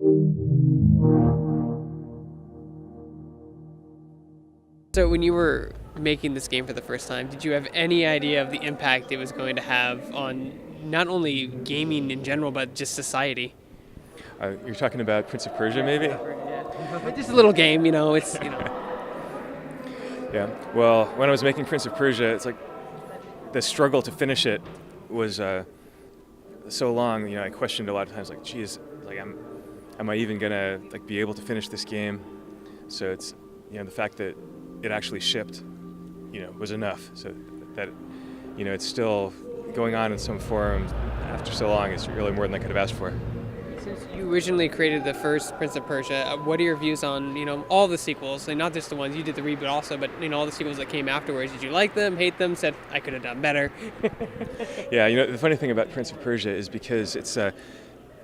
So when you were making this game for the first time, did you have any idea of the impact it was going to have on not only gaming in general, but just society? You're talking about Prince of Persia, maybe? Yeah. Just a little game, Yeah. Well, when I was making Prince of Persia, it's like the struggle to finish it was so long. I questioned a lot of times, like, geez, like, am I even gonna like be able to finish this game? So it's the fact that it actually shipped, was enough. So that it's still going on in some form after so long is really more than I could have asked for. Since you originally created the first Prince of Persia, what are your views on, all the sequels? Like, not just the ones you did the reboot also, but, all the sequels that came afterwards. Did you like them, hate them, said, I could have done better? Yeah, the funny thing about Prince of Persia is because it's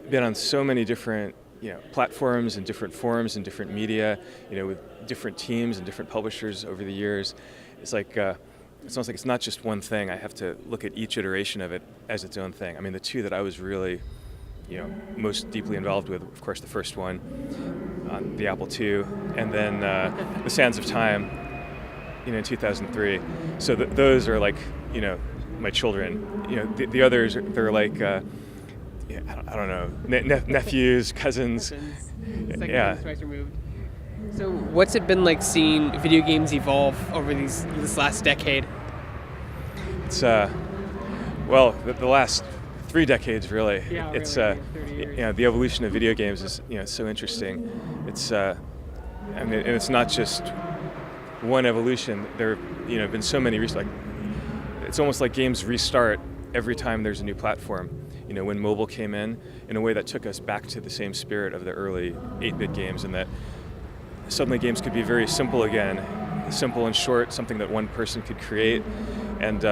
been on so many different platforms and different forms and different media, with different teams and different publishers over the years. It's like it's almost like it's not just one thing. I have to look at each iteration of it as its own thing. I mean, the two that I was really most deeply involved with, of course, the first one on the Apple II, and then The Sands of Time, in 2003. So those are like, my children. The others, they're like, I don't know, nephews, cousins. Second Yeah. twice removed. So what's it been like seeing video games evolve over this last decade? It's well, the last 3 decades really. Yeah, It's really, 30 years. the evolution of video games is so interesting. It's I mean, and it's not just one evolution. There have been so many like it's almost like games restart every time there's a new platform. When mobile came in a way that took us back to the same spirit of the early 8-bit games, and that suddenly games could be very simple again, simple and short, something that one person could create. And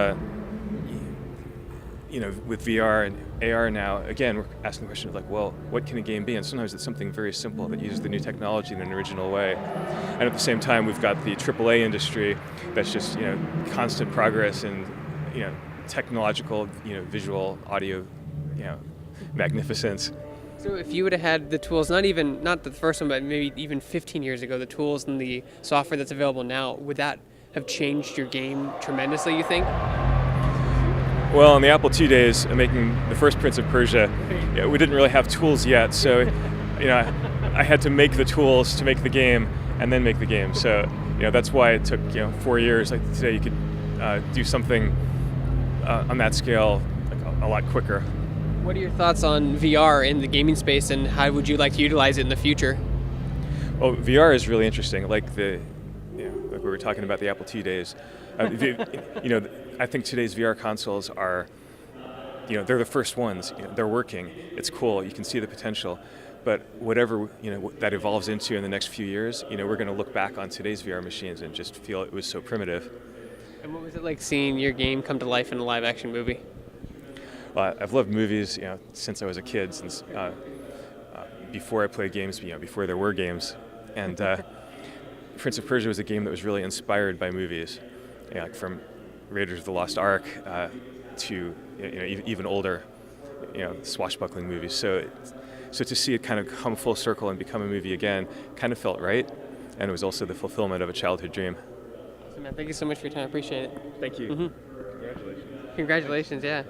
with VR and AR now, again, we're asking the question of like, well, what can a game be? And sometimes it's something very simple that uses the new technology in an original way. And at the same time, we've got the AAA industry that's just constant progress in technological, visual, audio, magnificence. So if you would have had the tools, not the first one, but maybe even 15 years ago, the tools and the software that's available now, would that have changed your game tremendously, you think? Well, in the Apple II days, making the first Prince of Persia, we didn't really have tools yet. So, I had to make the tools to make the game and then make the game. So, that's why it took 4 years. Like today, you could do something on that scale like a lot quicker. What are your thoughts on VR in the gaming space, and how would you like to utilize it in the future? Well, VR is really interesting. Like like we were talking about the Apple II days. I think today's VR consoles are, they're the first ones. They're working. It's cool. You can see the potential. But whatever that evolves into in the next few years, we're going to look back on today's VR machines and just feel it was so primitive. And what was it like seeing your game come to life in a live-action movie? Well, I've loved movies, since I was a kid, since before I played games, before there were games. And Prince of Persia was a game that was really inspired by movies, like from Raiders of the Lost Ark to even older, swashbuckling movies. So to see it kind of come full circle and become a movie again kind of felt right, and it was also the fulfillment of a childhood dream. Awesome, man. Thank you so much for your time. I appreciate it. Thank you. Mm-hmm. Congratulations. Congratulations, yeah.